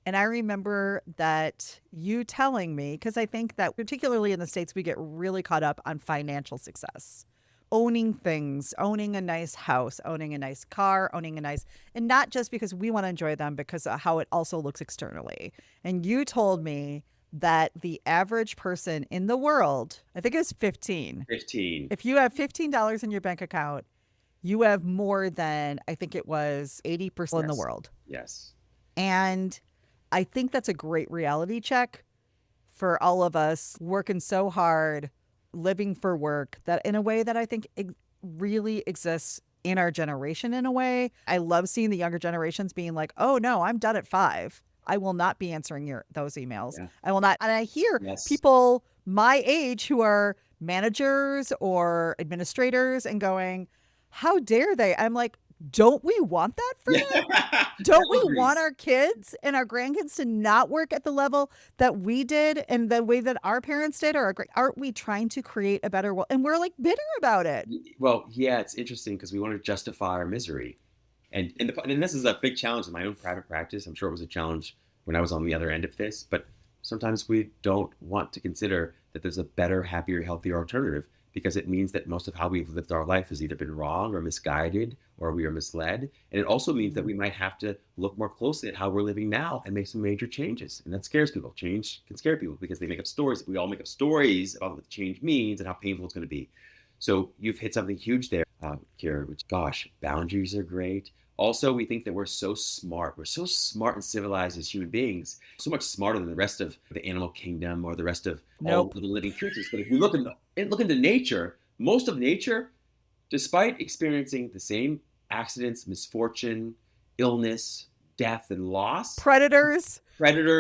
And I remember that you telling me, because I think that particularly in the States, we get really caught up on financial success. owning things, owning a nice house, owning a nice car, and not just because we want to enjoy them, because of how it also looks externally. And you told me that the average person in the world, I think it's 15.
15.
If you have $15 in your bank account, you have more than, I think it was 80% in the
Yes.
world.
Yes.
And I think that's a great reality check for all of us working so hard, living for work, that in a way that I think really exists in our generation in a way. I love seeing the younger generations being like, oh no, I'm done at 5. I will not be answering those emails.
Yeah.
I will not. And I hear
Yes.
people my age who are managers or administrators and going, how dare they? I'm like, don't we want that for them?
Yeah.
Don't we
Boundaries.
want our kids and our grandkids to not work at the level that we did and the way that our parents did? Or aren't we trying to create a better world? And we're like bitter about it.
Well, yeah, it's interesting because we want to justify our misery. And this is a big challenge in my own private practice. I'm sure it was a challenge when I was on the other end of this, but sometimes we don't want to consider that there's a better, happier, healthier alternative, because it means that most of how we've lived our life has either been wrong or misguided, or we are misled. And it also means that we might have to look more closely at how we're living now and make some major changes. And that scares people. Change can scare people because they make up stories. We all make up stories about what change means and how painful it's going to be. So you've hit something huge there, Kira, which, gosh, boundaries are great. Also, we think that we're so smart. We're so smart and civilized as human beings, so much smarter than the rest of the animal kingdom or the rest of all of the living creatures. But if we look into nature, most of nature, despite experiencing the same accidents, misfortune, illness, death, and loss,
Predators,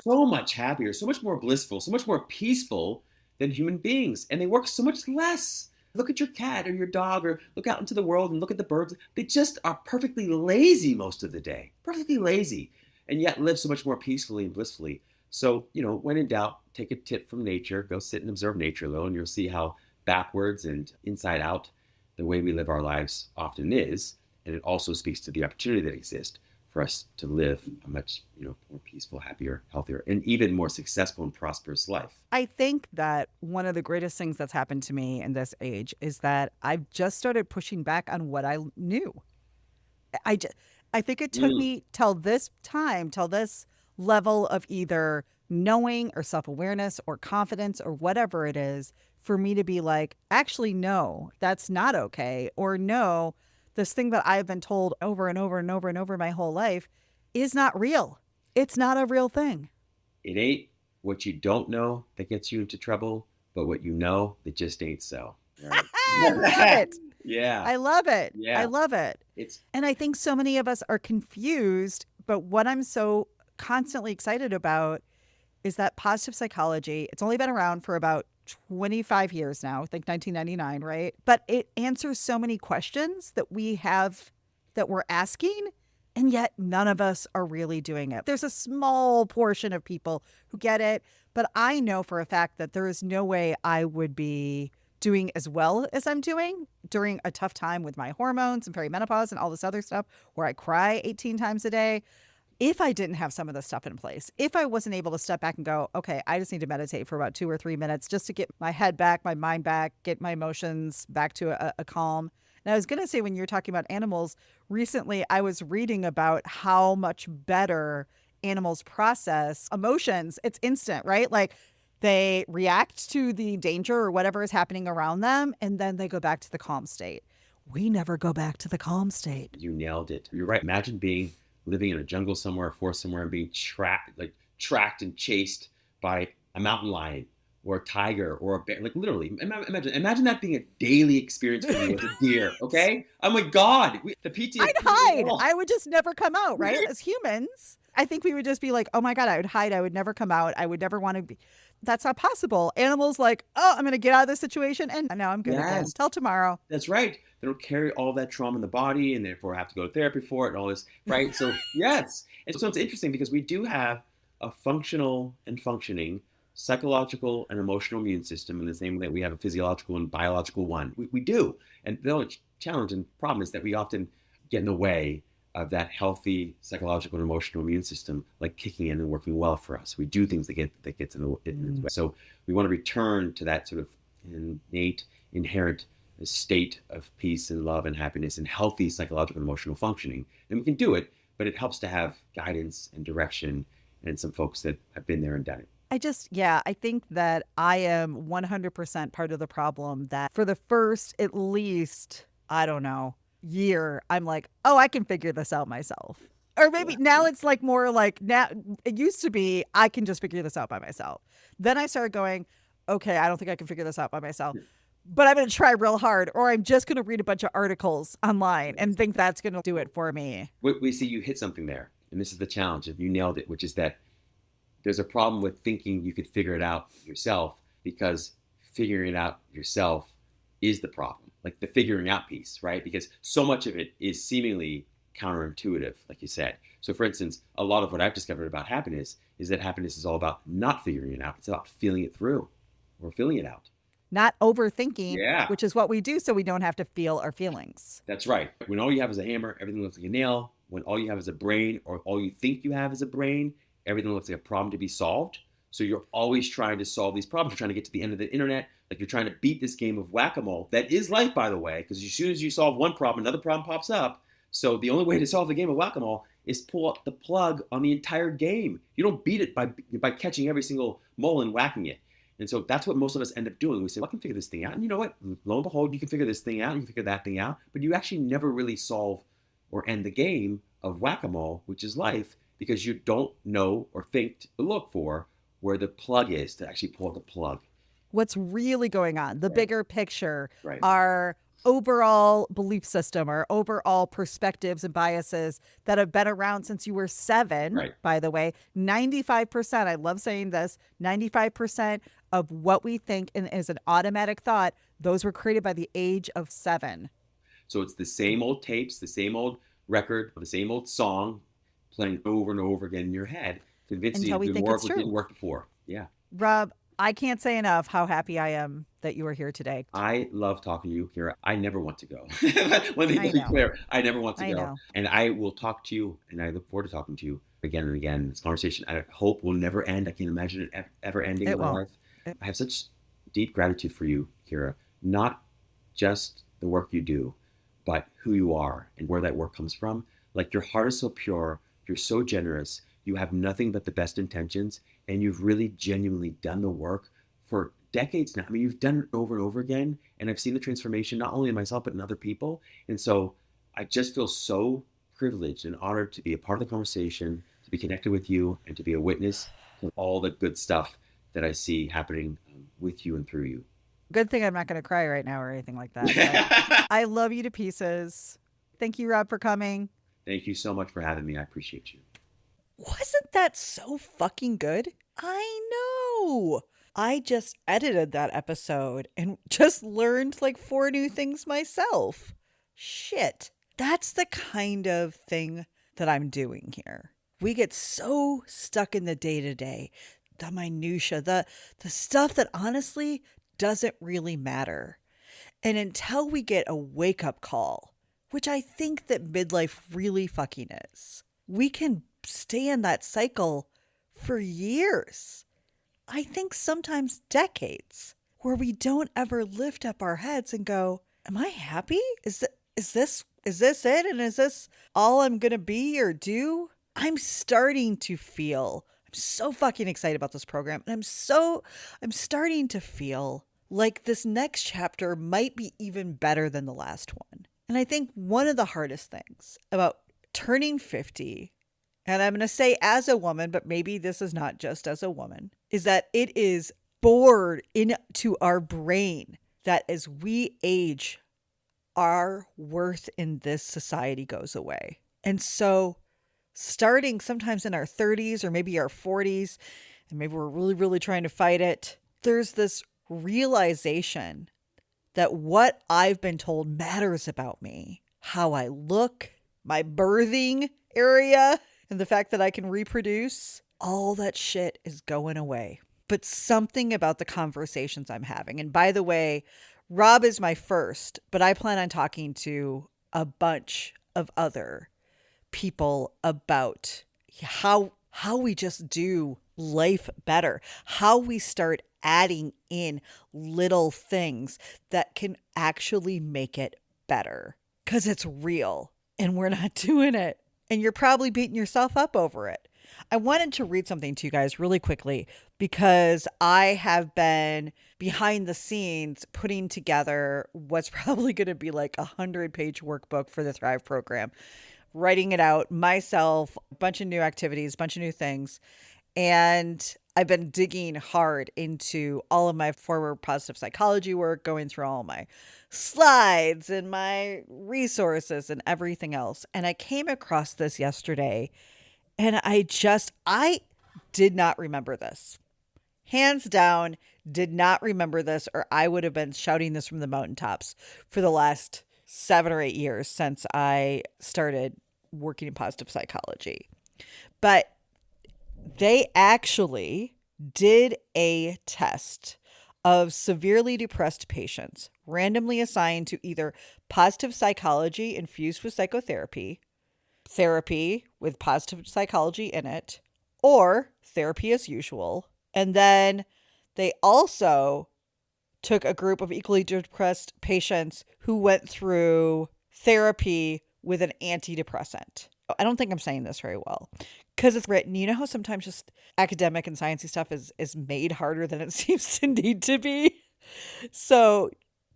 so much happier, so much more blissful, so much more peaceful than human beings. And they work so much less. Look at your cat or your dog, or look out into the world and look at the birds. They just are perfectly lazy most of the day, perfectly lazy, and yet live so much more peacefully and blissfully. So, when in doubt, take a tip from nature, go sit and observe nature a little, and you'll see how backwards and inside out the way we live our lives often is. And it also speaks to the opportunity that exists for us to live a much, more peaceful, happier, healthier, and even more successful and prosperous life.
I think that one of the greatest things that's happened to me in this age is that I've just started pushing back on what I knew. I think it took me till this level of either knowing or self-awareness or confidence or whatever it is for me to be like, actually, no, that's not okay. Or no, this thing that I've been told over and over and over and over my whole life is not real. It's not a real thing.
It ain't what you don't know that gets you into trouble, but what you know that just ain't so. Right?
I love it.
Yeah.
I love it.
Yeah.
I love it. And I think so many of us are confused, but what I'm so constantly excited about is that positive psychology, it's only been around for about 25 years now, I think 1999, right? But it answers so many questions that we have, that we're asking, and yet none of us are really doing it. There's a small portion of people who get it, but I know for a fact that there is no way I would be doing as well as I'm doing during a tough time with my hormones and perimenopause and all this other stuff where I cry 18 times a day, if I didn't have some of this stuff in place. If I wasn't able to step back and go, okay, I just need to meditate for about 2 or 3 minutes just to get my head back, my mind back, get my emotions back to a calm. And I was going to say, when you're talking about animals, recently I was reading about how much better animals process emotions. It's instant, right? Like they react to the danger or whatever is happening around them, and then they go back to the calm state. We never go back to the calm state.
You nailed it. You're right. Imagine living in a jungle somewhere, a forest somewhere, and being tracked and chased by a mountain lion or a tiger or a bear. Like literally, imagine that being a daily experience for you as a deer. Okay? Oh my God, the PTSD.
I'd hide. I would just never come out. Right? As humans, I think we would just be like, oh my God, I would hide. I would never come out. I would never want to be. That's not possible. Animals like, oh, I'm going to get out of this situation and now I'm good again. Till tomorrow.
That's right. They don't carry all that trauma in the body and therefore have to go to therapy for it and all this, right? So yes. And so it's interesting because we do have a functional and functioning psychological and emotional immune system in the same way we have a physiological and biological one. We do. And the only challenge and problem is that we often get in the way of that healthy psychological and emotional immune system, like kicking in and working well for us. We do things that gets in the way. So we want to return to that sort of innate, inherent a state of peace and love and happiness and healthy psychological and emotional functioning. And we can do it, but it helps to have guidance and direction and some folks that have been there and done it.
I think that I am 100% part of the problem that for the first, at least, I don't know, year, I'm like, oh, I can figure this out myself. Or maybe now it's like more like now it used to be, I can just figure this out by myself. Then I started going, okay, I don't think I can figure this out by myself, but I'm going to try real hard, or I'm just going to read a bunch of articles online and think that's going to do it for me.
We see you hit something there, and this is the challenge, and you nailed it, which is that there's a problem with thinking you could figure it out yourself, because figuring it out yourself is the problem, like the figuring out piece, right? Because so much of it is seemingly counterintuitive, like you said. So, for instance, a lot of what I've discovered about happiness is that happiness is all about not figuring it out. It's about feeling it through or feeling it out.
Not overthinking,
Yeah.
which is what we do so we don't have to feel our feelings.
That's right. When all you have is a hammer, everything looks like a nail. When all you have is a brain, or all you think you have is a brain, everything looks like a problem to be solved. So you're always trying to solve these problems. You're trying to get to the end of the internet. Like you're trying to beat this game of whack-a-mole. That is life, by the way, because as soon as you solve one problem, another problem pops up. So the only way to solve the game of whack-a-mole is pull up the plug on the entire game. You don't beat it by catching every single mole and whacking it. And so that's what most of us end up doing. We say, well, I can figure this thing out. And you know what? Lo and behold, you can figure this thing out. You can figure that thing out. But you actually never really solve or end the game of whack-a-mole, which is life, because you don't know or think to look for where the plug is to actually pull the plug.
What's really going on, the bigger picture,
Right.
our overall belief system, our overall perspectives and biases that have been around since you were 7,
Right.
by the way. 95%, I love saying this, 95% of what we think is an automatic thought, those were created by the age of 7.
So it's the same old tapes, the same old record, the same old song playing over and over again in your head, convincing
Until we
you it
think
didn't
it's
work,
true.
didn't work before. Yeah.
Rob, I can't say enough how happy I am that you are here today.
I love talking to you, Kira. I never want to go. One thing
I
to be
know.
clear, I never want to
I
go.
know.
And I will talk to you, and I look forward to talking to you again and again. This conversation, I hope, will never end. I can't imagine it ever ending
It
in my
won't.
life. I have such deep gratitude for you, Kira. Not just the work you do, but who you are and where that work comes from. Like your heart is so pure, you're so generous, you have nothing but the best intentions, and you've really genuinely done the work for decades now. I mean, you've done it over and over again, and I've seen the transformation not only in myself but in other people. And so I just feel so privileged and honored to be a part of the conversation, to be connected with you, and to be a witness to all the good stuff that I see happening with you and through you.
Good thing I'm not going to cry right now or anything like that. But I love you to pieces. Thank you, Rob, for coming.
Thank you so much for having me. I appreciate you.
Wasn't that so fucking good? I know. I just edited that episode and just learned like 4 new things myself. Shit. That's the kind of thing that I'm doing here. We get so stuck in the day-to-day, the minutia, the stuff that honestly doesn't really matter. And until we get a wake-up call, which I think that midlife really fucking is, we can stay in that cycle for years. I think sometimes decades, where we don't ever lift up our heads and go, am I happy? Is this it? And is this all I'm going to be or do? I'm starting to feel, I'm so fucking excited about this program. And I'm starting to feel like this next chapter might be even better than the last one. And I think one of the hardest things about turning 50, and I'm going to say as a woman, but maybe this is not just as a woman, is that it is bored into our brain that as we age, our worth in this society goes away. And so starting sometimes in our 30s or maybe our 40s, and maybe we're really, really trying to fight it, there's this realization that what I've been told matters about me, how I look, my birthing area, and the fact that I can reproduce, all that shit is going away. But something about the conversations I'm having, and by the way, Rob is my first, but I plan on talking to a bunch of other people about how we just do life better, how we start adding in little things that can actually make it better. Because it's real and we're not doing it. And you're probably beating yourself up over it. I wanted to read something to you guys really quickly because I have been behind the scenes putting together what's probably going to be like 100-page workbook for the Thrive program, writing it out myself, a bunch of new activities, a bunch of new things. And I've been digging hard into all of my forward positive psychology work, going through all my slides and my resources and everything else. And I came across this yesterday and I did not remember this. Hands down, did not remember this, or I would have been shouting this from the mountaintops for the last 7 or 8 years since I started working in positive psychology. But they actually did a test of severely depressed patients randomly assigned to either positive psychology infused with psychotherapy, therapy with positive psychology in it, or therapy as usual. And then they also took a group of equally depressed patients who went through therapy with an antidepressant. I don't think I'm saying this very well because it's written. You know how sometimes just academic and sciencey stuff is made harder than it seems to need to be? So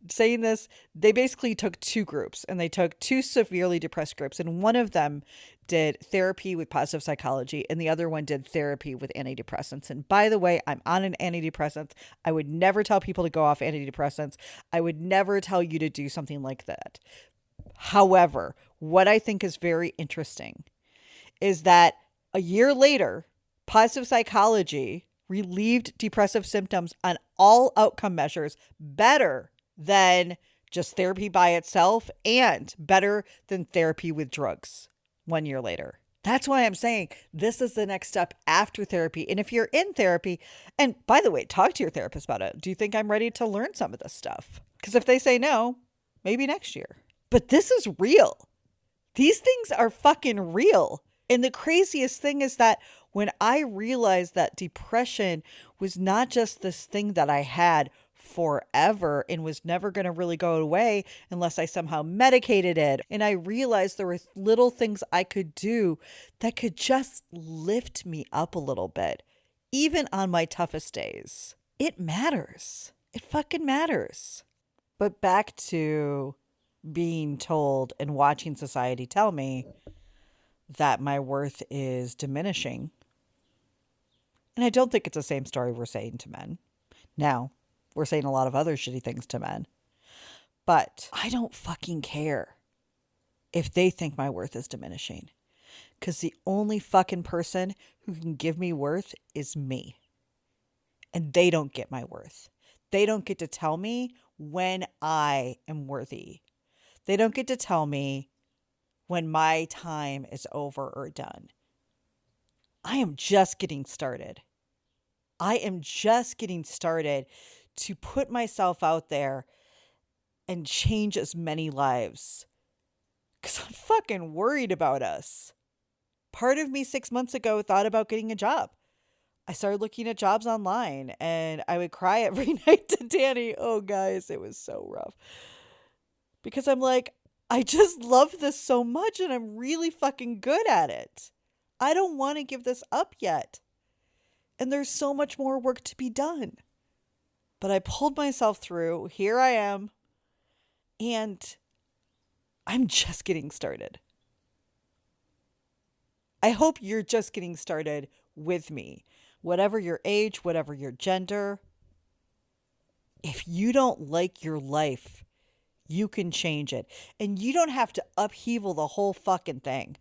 saying this, they basically took 2 groups and they took 2 severely depressed groups, and one of them did therapy with positive psychology and the other one did therapy with antidepressants. And by the way, I'm on an antidepressant. I would never tell people to go off antidepressants. I would never tell you to do something like that. However, what I think is very interesting is that a year later, positive psychology relieved depressive symptoms on all outcome measures better than just therapy by itself and better than therapy with drugs 1 year later. That's why I'm saying this is the next step after therapy. And if you're in therapy, and by the way, talk to your therapist about it. Do you think I'm ready to learn some of this stuff? Because if they say no, maybe next year. But this is real. These things are fucking real. And the craziest thing is that when I realized that depression was not just this thing that I had forever and was never going to really go away unless I somehow medicated it, and I realized there were little things I could do that could just lift me up a little bit, even on my toughest days. It matters. It fucking matters. But back to being told and watching society tell me that my worth is diminishing. And I don't think it's the same story we're saying to men. Now, we're saying a lot of other shitty things to men. But I don't fucking care if they think my worth is diminishing. Because the only fucking person who can give me worth is me. And they don't get my worth. They don't get to tell me when I am worthy. They don't get to tell me when my time is over or done. I am just getting started. I am just getting started to put myself out there and change as many lives. Because I'm fucking worried about us. Part of me 6 months ago thought about getting a job. I started looking at jobs online and I would cry every night to Danny. Oh, guys, it was so rough. Because I'm like, I just love this so much and I'm really fucking good at it. I don't want to give this up yet. And there's so much more work to be done. But I pulled myself through. Here I am. And I'm just getting started. I hope you're just getting started with me. Whatever your age, whatever your gender. If you don't like your life, you can change it. And you don't have to upheaval the whole fucking thing.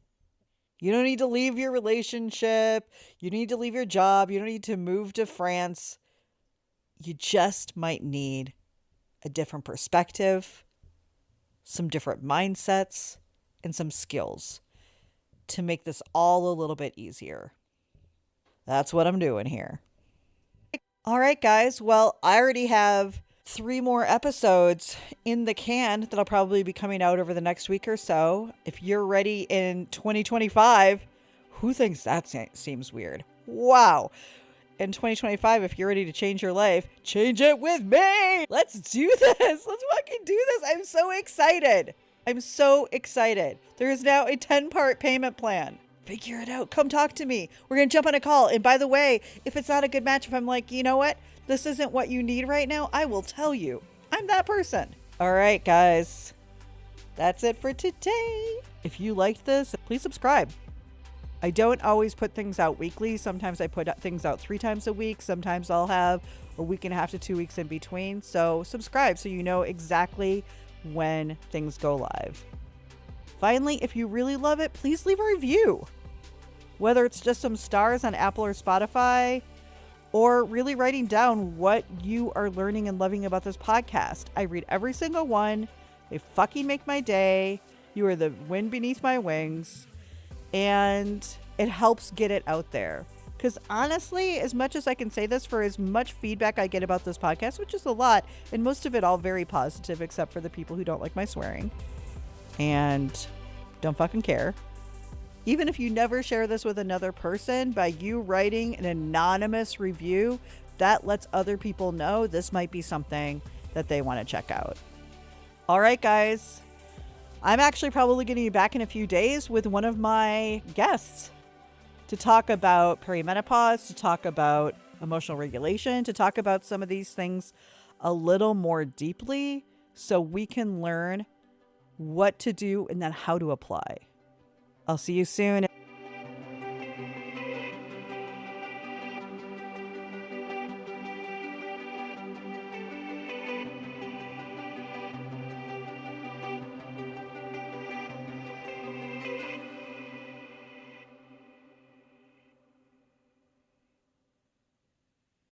You don't need to leave your relationship. You need to leave your job. You don't need to move to France. You just might need a different perspective, some different mindsets, and some skills to make this all a little bit easier. That's what I'm doing here. All right, guys. Well, I already have 3 more episodes in the can that'll probably be coming out over the next week or so. If you're ready in 2025, who thinks that seems weird? Wow. in 2025, if you're ready to change your life, change it with me. Let's do this. Let's fucking do this. I'm so excited. I'm so excited. There is now a 10-part payment plan. Figure it out. Come talk to me. We're going to jump on a call. And by the way, if it's not a good match, if I'm like, you know what? This isn't what you need right now, I will tell you. I'm that person. All right, guys. That's it for today. If you liked this, please subscribe. I don't always put things out weekly. Sometimes I put things out 3 times a week. Sometimes I'll have a week and a half to 2 weeks in between. So subscribe so you know exactly when things go live. Finally, if you really love it, please leave a review. Whether it's just some stars on Apple or Spotify, or really writing down what you are learning and loving about this podcast. I read every single one. They fucking make my day. You are the wind beneath my wings. And it helps get it out there. Because honestly, as much as I can say this, for as much feedback I get about this podcast, which is a lot, and most of it all very positive, except for the people who don't like my swearing and don't fucking care. Even if you never share this with another person, by you writing an anonymous review, that lets other people know this might be something that they want to check out. All right, guys. I'm actually probably going to be back in a few days with one of my guests to talk about perimenopause, to talk about emotional regulation, to talk about some of these things a little more deeply so we can learn what to do and then how to apply. I'll see you soon.